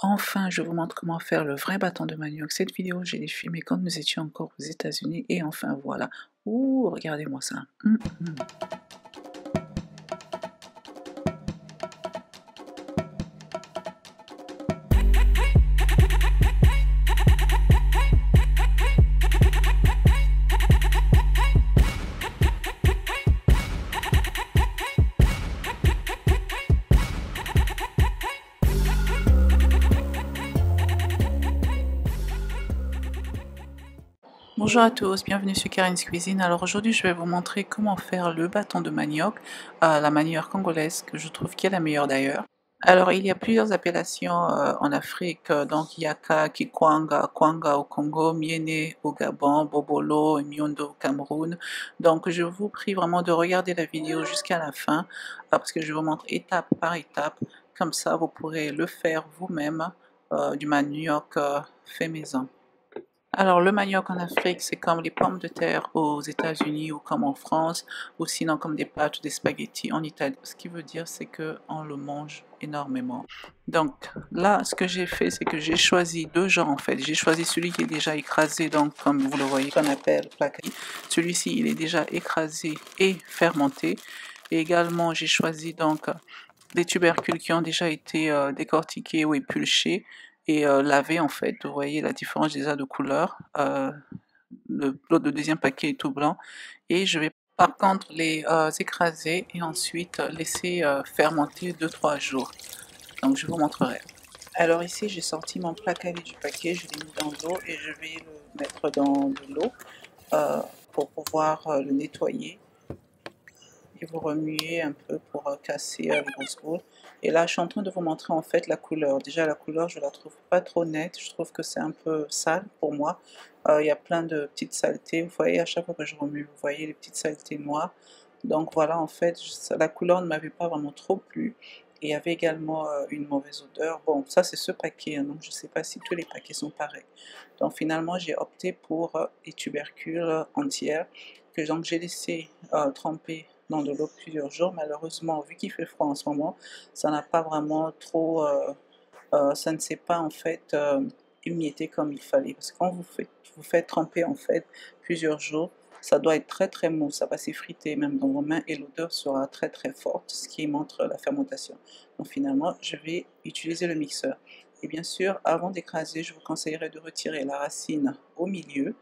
Enfin, je vous montre comment faire le vrai bâton de manioc. Cette vidéo, je l'ai filmée quand nous étions encore aux États-Unis. Et enfin, voilà. Ouh, regardez-moi ça. Bonjour à tous, bienvenue sur Karin's Cuisine. Alors aujourd'hui je vais vous montrer comment faire le bâton de manioc à la manière congolaise, que je trouve qui est la meilleure d'ailleurs. Alors il y a plusieurs appellations en Afrique, donc il y a Kikwanga, Kwanga au Congo, Miene au Gabon, Bobolo et Miondo au Cameroun. Donc je vous prie vraiment de regarder la vidéo jusqu'à la fin, parce que je vous montre étape par étape, comme ça vous pourrez le faire vous-même, du manioc fait maison. Alors, le manioc en Afrique, c'est comme les pommes de terre aux États-Unis ou comme en France, ou sinon comme des pâtes ou des spaghettis en Italie. Ce qui veut dire, c'est qu'on le mange énormément. Donc, là, ce que j'ai fait, c'est que j'ai choisi deux genres en fait. J'ai choisi celui qui est déjà écrasé, donc comme vous le voyez, qu'on appelle placali. Celui-ci, il est déjà écrasé et fermenté. Et également, j'ai choisi donc des tubercules qui ont déjà été décortiqués ou épulchés et laver en fait. Vous voyez la différence déjà de couleur. L'autre, le deuxième paquet est tout blanc. Et je vais par contre les écraser et ensuite laisser fermenter 2-3 jours. Donc je vous montrerai. Alors ici j'ai sorti mon placali du paquet, je l'ai mis dans l'eau et je vais le mettre dans de l'eau pour pouvoir le nettoyer. Et vous remuez un peu pour casser les grosses boules. Et là, je suis en train de vous montrer en fait la couleur. Déjà, la couleur, je la trouve pas trop nette. Je trouve que c'est un peu sale pour moi. Il y a plein de petites saletés. Vous voyez, à chaque fois que je remue, vous voyez les petites saletés noires. Donc voilà, en fait, la couleur ne m'avait pas vraiment trop plu. Et il y avait également une mauvaise odeur. Bon, ça c'est ce paquet, hein, donc je ne sais pas si tous les paquets sont pareils. Donc finalement, j'ai opté pour les tubercules entières que donc j'ai laissé tremper dans de l'eau plusieurs jours. Malheureusement, vu qu'il fait froid en ce moment, ça n'a pas vraiment trop, ça ne s'est pas en fait émietté comme il fallait. Parce que quand vous faites tremper en fait plusieurs jours, ça doit être très très mou, ça va s'effriter même dans vos mains et l'odeur sera très très forte, ce qui montre la fermentation. Donc finalement, je vais utiliser le mixeur. Et bien sûr, avant d'écraser, je vous conseillerais de retirer la racine au milieu.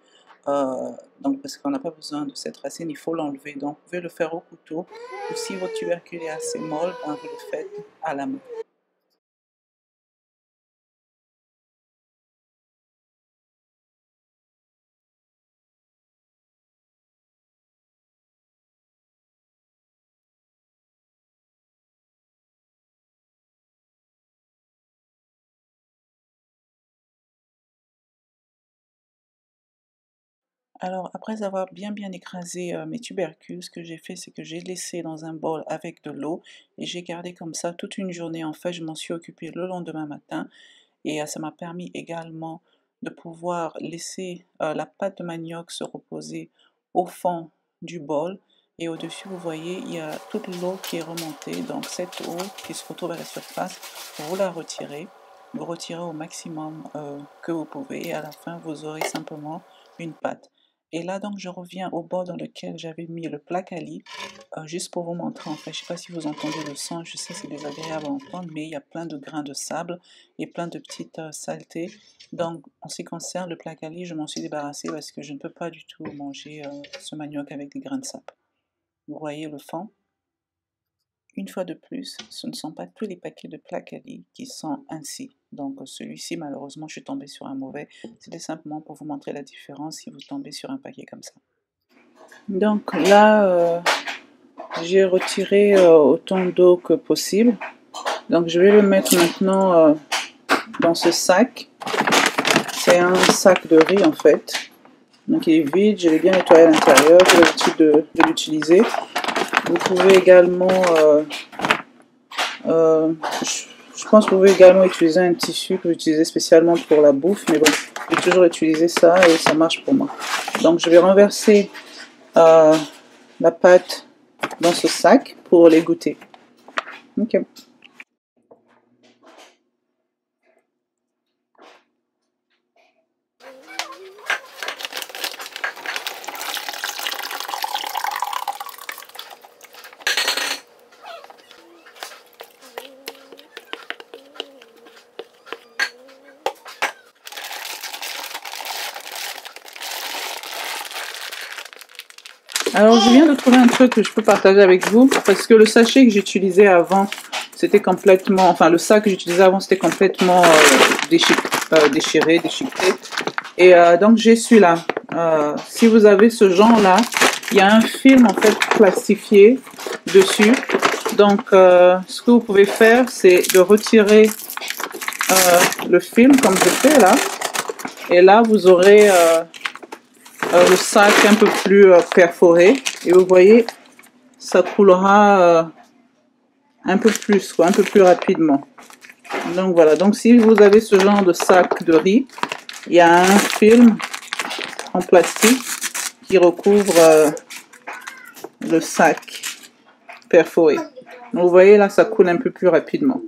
Donc parce qu'on n'a pas besoin de cette racine, il faut l'enlever. Donc vous pouvez le faire au couteau, ou si votre tubercule est assez molle, ben, vous le faites à la main. Alors, après avoir bien écrasé mes tubercules, ce que j'ai fait, c'est que j'ai laissé dans un bol avec de l'eau et j'ai gardé comme ça toute une journée. En fait, je m'en suis occupée le lendemain matin et ça m'a permis également de pouvoir laisser la pâte de manioc se reposer au fond du bol. Et au-dessus, vous voyez, il y a toute l'eau qui est remontée. Donc, cette eau qui se retrouve à la surface, vous la retirez. Vous retirez au maximum que vous pouvez et à la fin, vous aurez simplement une pâte. Et là, donc, je reviens au bol dans lequel j'avais mis le placali, juste pour vous montrer, en fait, je ne sais pas si vous entendez le son, je sais que c'est désagréable à entendre, mais il y a plein de grains de sable et plein de petites saletés. Donc, en ce qui concerne le placali, je m'en suis débarrassée parce que je ne peux pas du tout manger ce manioc avec des grains de sable. Vous voyez le fond? Une fois de plus, ce ne sont pas tous les paquets de placali qui sont ainsi. Donc celui-ci, malheureusement, je suis tombée sur un mauvais. C'était simplement pour vous montrer la différence si vous tombez sur un paquet comme ça. Donc là, j'ai retiré autant d'eau que possible. Donc je vais le mettre maintenant dans ce sac. C'est un sac de riz en fait. Donc il est vide, je l'ai bien nettoyé à l'intérieur, j'ai l'habitude de l'utiliser. Vous pouvez également, je pense que vous pouvez également utiliser un tissu que j'utilisais spécialement pour la bouffe, mais bon, j'ai toujours utilisé ça et ça marche pour moi. Donc je vais renverser la pâte dans ce sac pour les goûter. Ok. Alors, je viens de trouver un truc que je peux partager avec vous, parce que le sachet que j'utilisais avant, c'était complètement... Enfin, le sac que j'utilisais avant, c'était complètement déchiré, déchiqueté. Et donc, j'ai celui-là. Si vous avez ce genre-là, il y a un film, en fait, plastifié dessus. Donc, ce que vous pouvez faire, c'est de retirer le film, comme je fais là. Et là, vous aurez... le sac un peu plus perforé et vous voyez ça coulera un peu plus quoi, un peu plus rapidement. Donc voilà, donc si vous avez ce genre de sac de riz, il y a un film en plastique qui recouvre le sac perforé. Donc vous voyez là, ça coule un peu plus rapidement.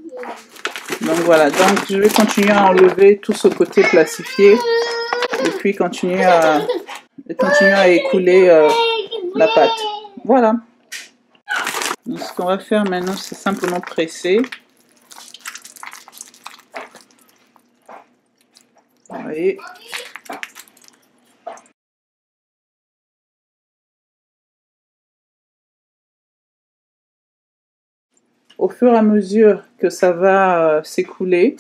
Donc voilà, donc je vais continuer à enlever tout ce côté plastifié et puis continuer à écouler la pâte. Voilà. Donc, ce qu'on va faire maintenant, c'est simplement presser. Vous voyez. Au fur et à mesure que ça va s'écouler,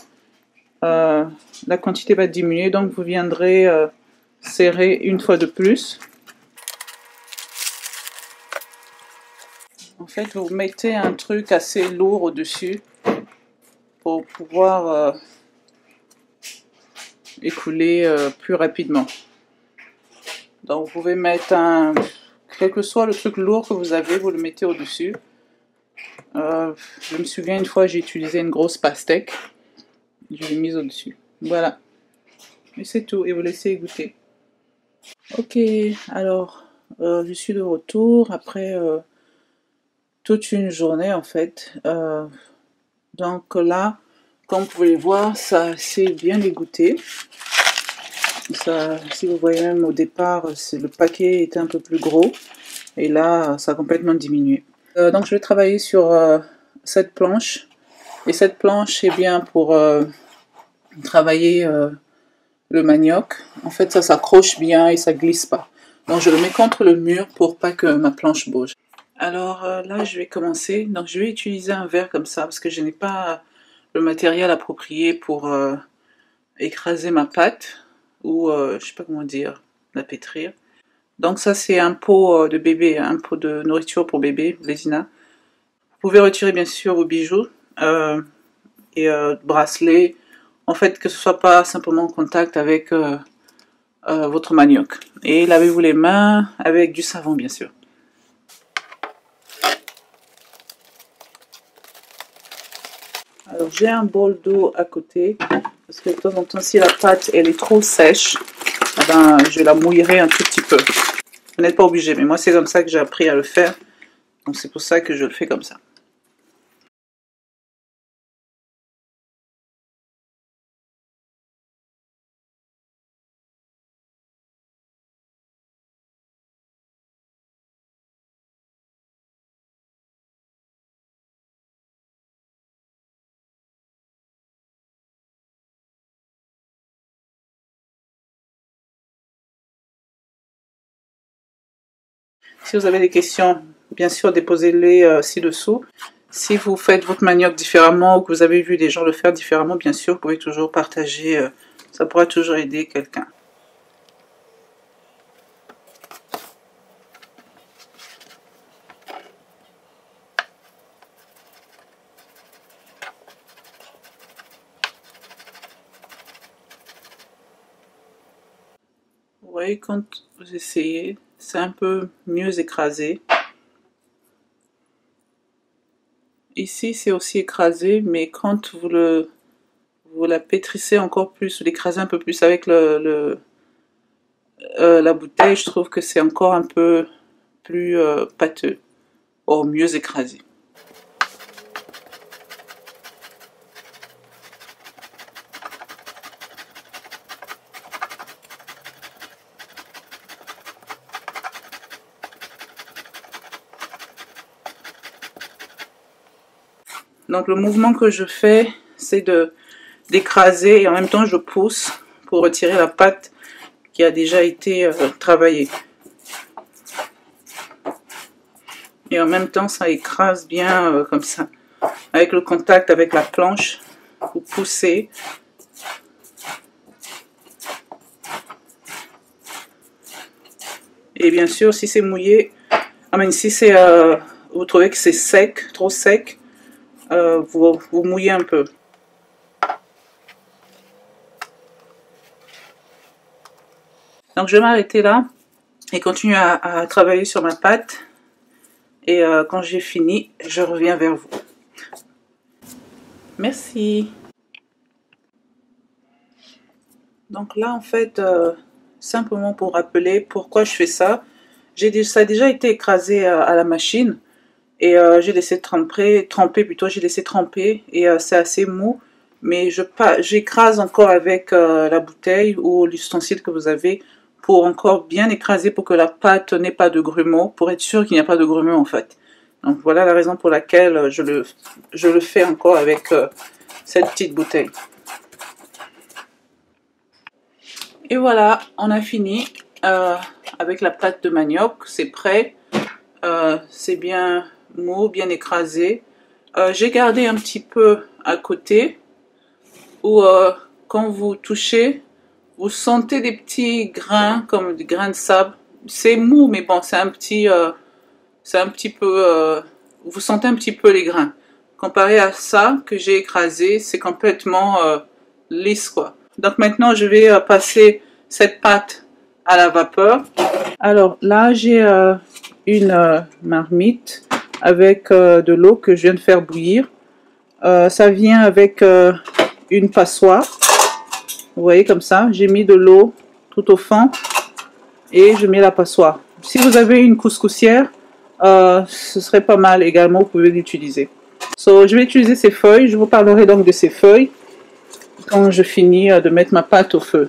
la quantité va diminuer, donc vous viendrez serrer une fois de plus. En fait, vous mettez un truc assez lourd au-dessus pour pouvoir écouler plus rapidement. Donc, vous pouvez mettre quel que soit le truc lourd que vous avez, vous le mettez au-dessus. Je me souviens une fois, j'ai utilisé une grosse pastèque. Je l'ai mise au-dessus. Voilà. Et c'est tout. Et vous laissez égoutter. Ok, alors, je suis de retour après toute une journée en fait. Donc là, comme vous pouvez voir, ça s'est bien égoutté. Ça, si vous voyez même au départ, le paquet était un peu plus gros. Et là, ça a complètement diminué. Donc je vais travailler sur cette planche. Et cette planche est bien pour travailler le manioc. En fait, ça s'accroche bien et ça glisse pas. Donc je le mets contre le mur pour pas que ma planche bouge. Alors là, je vais commencer. Donc je vais utiliser un verre comme ça parce que je n'ai pas le matériel approprié pour écraser ma pâte ou je sais pas comment dire, la pétrir. Donc ça c'est un pot de bébé, un pot de nourriture pour bébé, Blésina. Vous pouvez retirer bien sûr vos bijoux et bracelets. En fait, que ce soit pas simplement en contact avec votre manioc. Et lavez-vous les mains avec du savon bien sûr. Alors j'ai un bol d'eau à côté parce que de temps en temps si la pâte elle est trop sèche, eh ben, je la mouillerai un tout petit peu. Vous n'êtes pas obligé, mais moi c'est comme ça que j'ai appris à le faire. Donc c'est pour ça que je le fais comme ça. Si vous avez des questions, bien sûr, déposez-les ci-dessous. Si vous faites votre manioc différemment ou que vous avez vu des gens le faire différemment, bien sûr, vous pouvez toujours partager. Ça pourra toujours aider quelqu'un. Vous voyez, quand vous essayez, c'est un peu mieux écrasé. Ici, c'est aussi écrasé, mais quand vous la pétrissez encore plus, vous l'écrasez un peu plus avec la bouteille, je trouve que c'est encore un peu plus pâteux, ou mieux écrasé. Donc le mouvement que je fais, c'est d'écraser et en même temps je pousse pour retirer la pâte qui a déjà été travaillée. Et en même temps, ça écrase bien comme ça. Avec le contact avec la planche, vous poussez. Et bien sûr, si c'est mouillé, si c'est, vous trouvez que c'est sec, trop sec, vous mouillez un peu. Donc je vais m'arrêter là et continuer à travailler sur ma pâte. Et quand j'ai fini, je reviens vers vous. Merci. Donc là, en fait, simplement pour rappeler pourquoi je fais ça, ça a déjà été écrasé à la machine et j'ai laissé tremper plutôt, j'ai laissé tremper et c'est assez mou, mais j'écrase encore avec la bouteille ou l'ustensile que vous avez pour encore bien écraser pour que la pâte n'ait pas de grumeaux, pour être sûr qu'il n'y a pas de grumeaux en fait. Donc voilà la raison pour laquelle je le fais encore avec cette petite bouteille. Et voilà, on a fini avec la pâte de manioc, c'est prêt, c'est bien mou, bien écrasé. J'ai gardé un petit peu à côté où quand vous touchez, vous sentez des petits grains comme des grains de sable. C'est mou, mais bon, c'est un petit peu, vous sentez un petit peu les grains. Comparé à ça que j'ai écrasé, c'est complètement lisse quoi. Donc maintenant, je vais passer cette pâte à la vapeur. Alors là, j'ai une marmite avec de l'eau que je viens de faire bouillir. Ça vient avec une passoire. Vous voyez comme ça, j'ai mis de l'eau tout au fond et je mets la passoire. Si vous avez une couscoussière, ce serait pas mal également, vous pouvez l'utiliser. Je vais utiliser ces feuilles, je vous parlerai donc de ces feuilles quand je finis de mettre ma pâte au feu.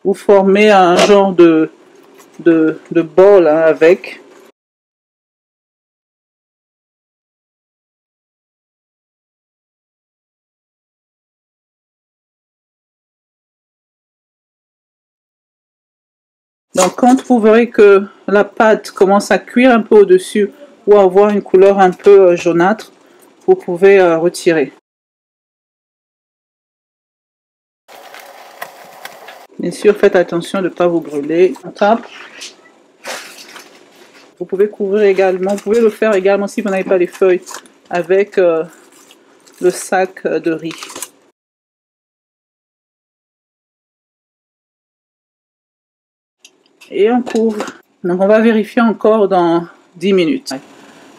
Vous formez un genre de bol hein, avec. Donc quand vous verrez que la pâte commence à cuire un peu au-dessus ou à avoir une couleur un peu jaunâtre, vous pouvez retirer. Bien sûr, faites attention de ne pas vous brûler. On tape. Vous pouvez couvrir également, vous pouvez le faire également si vous n'avez pas les feuilles avec le sac de riz. Et on couvre. Donc on va vérifier encore dans 10 minutes.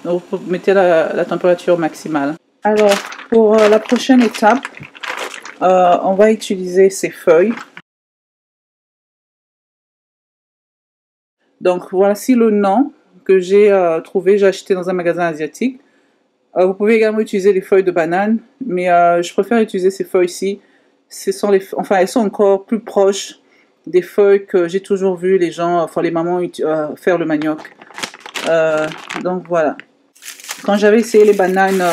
Donc vous mettez la température maximale. Alors pour la prochaine étape, on va utiliser ces feuilles. Donc voici le nom que j'ai trouvé, j'ai acheté dans un magasin asiatique. Vous pouvez également utiliser les feuilles de banane, mais je préfère utiliser ces feuilles-ci. Elles sont encore plus proches des feuilles que j'ai toujours vu les gens, enfin les mamans faire le manioc. Donc voilà. Quand j'avais essayé les bananes,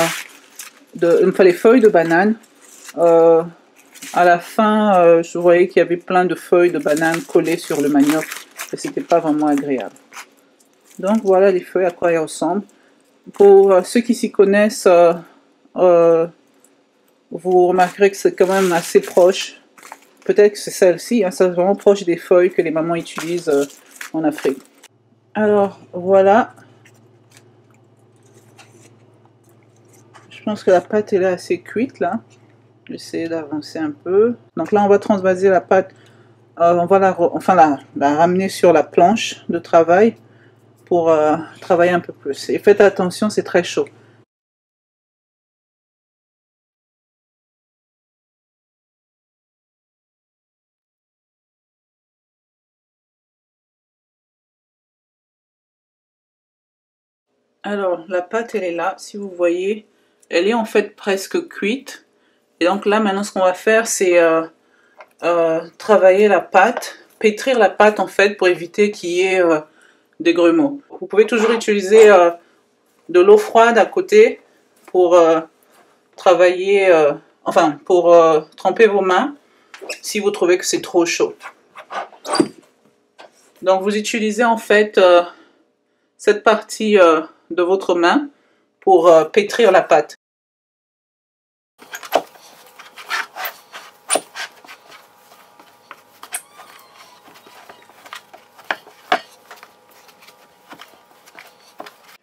les feuilles de banane, à la fin, je voyais qu'il y avait plein de feuilles de banane collées sur le manioc et c'était pas vraiment agréable. Donc voilà les feuilles à quoi elles ressemblent. Pour ceux qui s'y connaissent, vous remarquerez que c'est quand même assez proche. Peut-être que c'est celle-ci, hein, c'est vraiment proche des feuilles que les mamans utilisent en Afrique. Alors voilà. Je pense que la pâte elle est assez cuite là. J'essaie d'avancer un peu. Donc là on va transvaser la pâte. On va la ramener sur la planche de travail pour travailler un peu plus. Et faites attention, c'est très chaud. Alors, la pâte, elle est là. Si vous voyez, elle est en fait presque cuite. Et donc là, maintenant, ce qu'on va faire, c'est travailler la pâte, pétrir la pâte en fait pour éviter qu'il y ait des grumeaux. Vous pouvez toujours utiliser de l'eau froide à côté pour travailler, pour tremper vos mains si vous trouvez que c'est trop chaud. Donc vous utilisez en fait cette partie de votre main pour pétrir la pâte.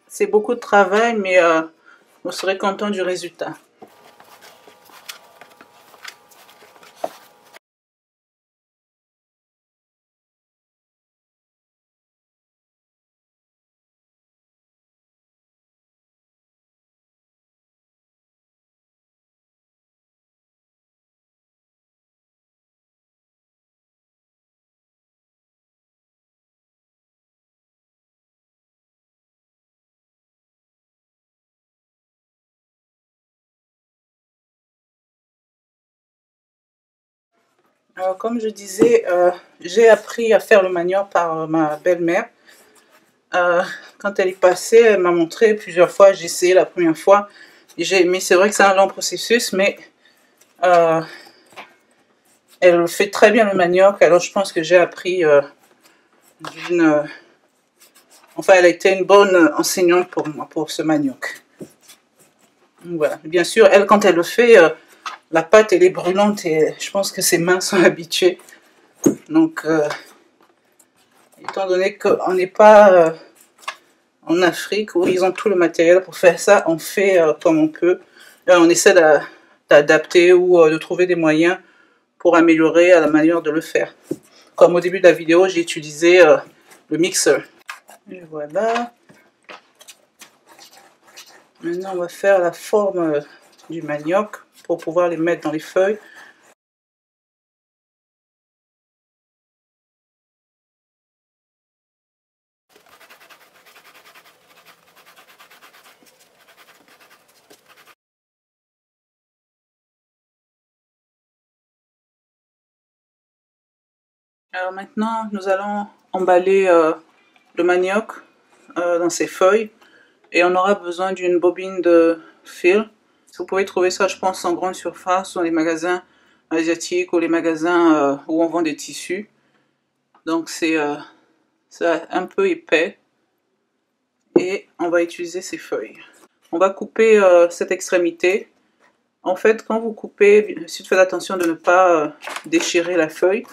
C'est beaucoup de travail, mais vous serez content du résultat. Alors, comme je disais, j'ai appris à faire le manioc par ma belle-mère. Quand elle est passée, elle m'a montré plusieurs fois. J'ai essayé la première fois. J'ai aimé. C'est vrai que c'est un long processus, mais elle fait très bien le manioc. Alors, je pense que j'ai appris d'une... Enfin, elle a été une bonne enseignante pour moi, pour ce manioc. Voilà. Bien sûr, elle, quand elle le fait, la pâte, elle est brûlante et je pense que ses mains sont habituées. Donc, étant donné qu'on n'est pas en Afrique où ils ont tout le matériel pour faire ça, on fait comme on peut. On essaie d'adapter ou de trouver des moyens pour améliorer la manière de le faire. Comme au début de la vidéo, j'ai utilisé le mixeur. Et voilà. Maintenant, on va faire la forme du manioc pour pouvoir les mettre dans les feuilles. Alors maintenant, nous allons emballer le manioc dans ses feuilles et on aura besoin d'une bobine de fil. Vous pouvez trouver ça, je pense, en grande surface, dans les magasins asiatiques ou les magasins où on vend des tissus. Donc c'est un peu épais et on va utiliser ces feuilles. On va couper cette extrémité. En fait, quand vous coupez, faites attention de ne pas déchirer la feuille.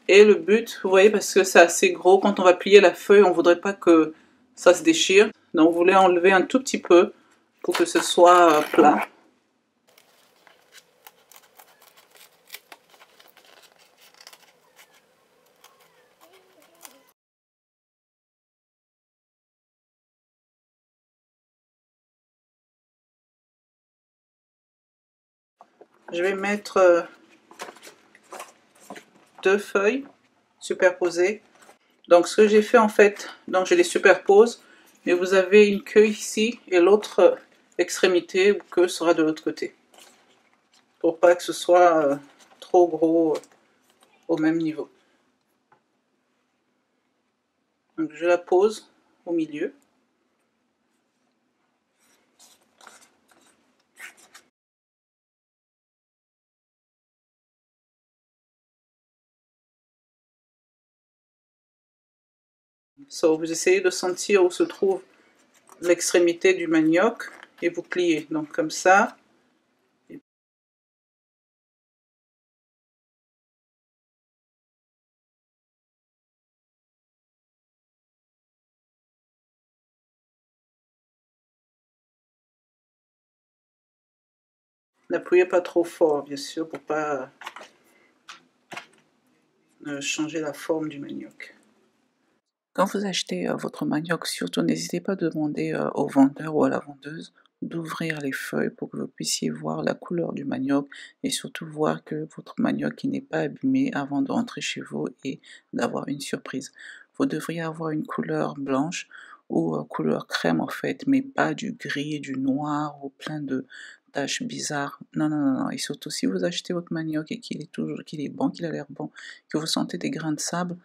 Et le but, vous voyez, parce que c'est assez gros, quand on va plier la feuille, on ne voudrait pas que ça se déchire. Donc vous voulez enlever un tout petit peu pour que ce soit plat. Je vais mettre 2 feuilles superposées. Donc ce que j'ai fait en fait, donc je les superpose, mais vous avez une queue ici et l'autre extrémité ou queue sera de l'autre côté. Pour pas que ce soit trop gros au même niveau. Donc je la pose au milieu. So, vous essayez de sentir où se trouve l'extrémité du manioc et vous pliez. Donc comme ça. N'appuyez pas trop fort, bien sûr, pour pas changer la forme du manioc. Quand vous achetez votre manioc, surtout n'hésitez pas à demander au vendeur ou à la vendeuse d'ouvrir les feuilles pour que vous puissiez voir la couleur du manioc et surtout voir que votre manioc n'est pas abîmé avant de rentrer chez vous et d'avoir une surprise. Vous devriez avoir une couleur blanche ou couleur crème en fait, mais pas du gris, du noir ou plein de taches bizarres. Non, non, non, non. Et surtout si vous achetez votre manioc et qu'il est bon, qu'il a l'air bon, que vous sentez des grains de sable,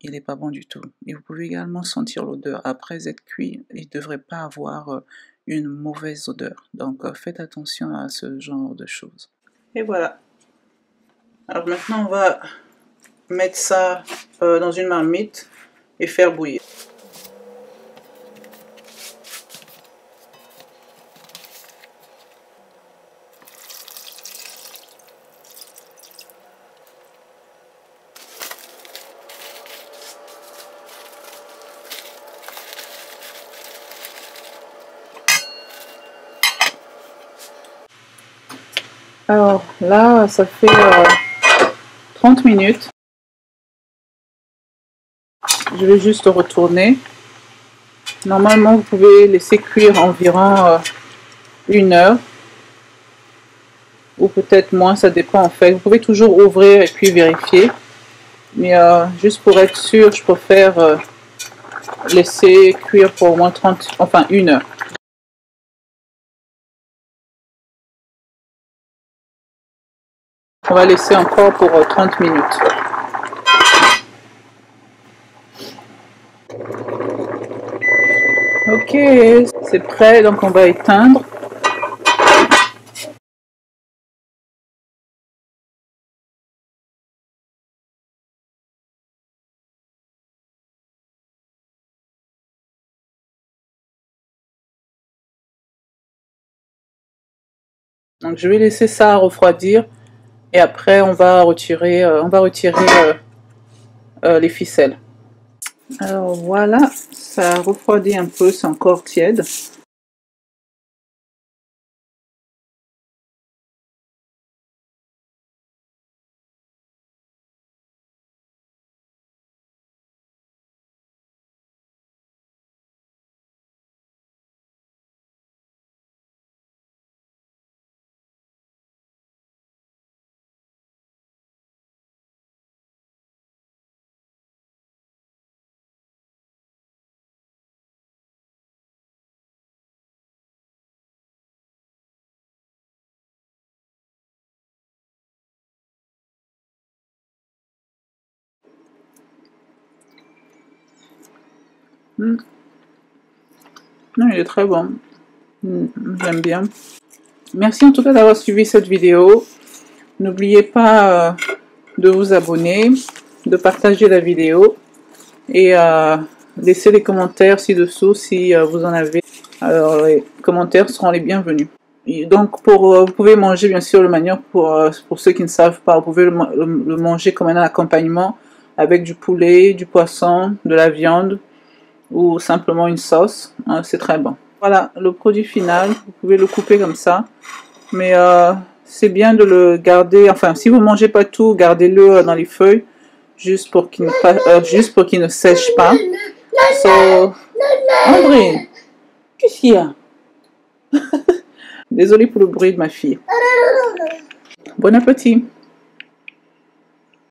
il n'est pas bon du tout. Et vous pouvez également sentir l'odeur. Après être cuit, il ne devrait pas avoir une mauvaise odeur. Donc faites attention à ce genre de choses. Et voilà. Alors maintenant on va mettre ça dans une marmite et faire bouillir. Alors là, ça fait 30 minutes. Je vais juste retourner. Normalement, vous pouvez laisser cuire environ 1 heure. Ou peut-être moins, ça dépend en fait. Vous pouvez toujours ouvrir et puis vérifier. Mais juste pour être sûr, je préfère laisser cuire pour au moins 1 heure. On va laisser encore pour 30 minutes. Ok, c'est prêt, donc on va éteindre. Donc je vais laisser ça refroidir et après on va retirer, les ficelles. Alors voilà, ça refroidit un peu, c'est encore tiède. Non, il est très bon. J'aime bien. Merci en tout cas d'avoir suivi cette vidéo. N'oubliez pas de vous abonner, de partager la vidéo et laisser des commentaires ci-dessous si vous en avez. Alors les commentaires seront les bienvenus. Et donc vous pouvez manger bien sûr le manioc pour ceux qui ne savent pas. Vous pouvez le manger comme un accompagnement avec du poulet, du poisson, de la viande ou simplement une sauce. C'est très bon. Voilà le produit final. Vous pouvez le couper comme ça. Mais c'est bien de le garder, enfin si vous ne mangez pas tout, gardez-le dans les feuilles, juste pour qu'il ne sèche pas. So, André, qu'est-ce qu'il y a? Désolée pour le bruit de ma fille. Bon appétit.